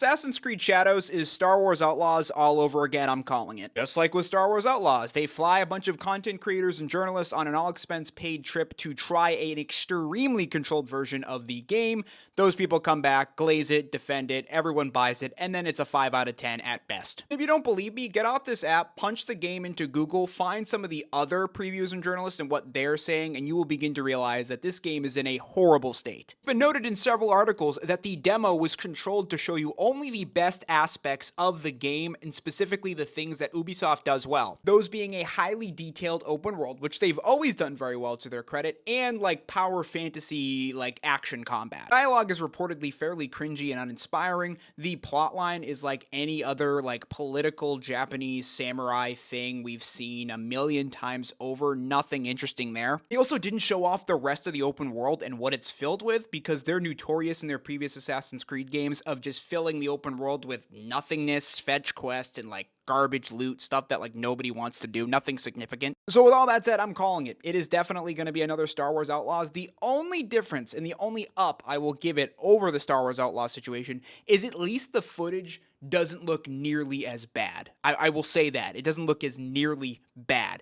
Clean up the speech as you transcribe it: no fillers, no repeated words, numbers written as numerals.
Assassin's Creed Shadows is Star Wars Outlaws all over again, I'm calling it. Just like with Star Wars Outlaws, they fly a bunch of content creators and journalists on an all-expense paid trip to try an extremely controlled version of the game. Those people come back, glaze it, defend it, everyone buys it, and then it's a 5 out of 10 at best. If you don't believe me, get off this app, punch the game into Google, find some of the other previews and journalists and what they're saying, and you will begin to realize that this game is in a horrible state. It's been noted in several articles that the demo was controlled to show you only the best aspects of the game, and specifically the things that Ubisoft does well. Those being a highly detailed open world, which they've always done very well to their credit, and like power fantasy, like action combat. Dialogue is reportedly fairly cringy and uninspiring. The plotline is like any other like political Japanese samurai thing we've seen a million times over. Nothing interesting there. They also didn't show off the rest of the open world and what it's filled with, because they're notorious in their previous Assassin's Creed games of just filling the open world with nothingness, fetch quests, and like garbage loot, stuff that like nobody wants to do, nothing significant. So with all that said, I'm calling it. It is definitely going to be another Star Wars Outlaws. The only difference and the only up I will give it over the Star Wars Outlaws situation is at least the footage doesn't look nearly as bad. I will say that. It doesn't look as nearly bad.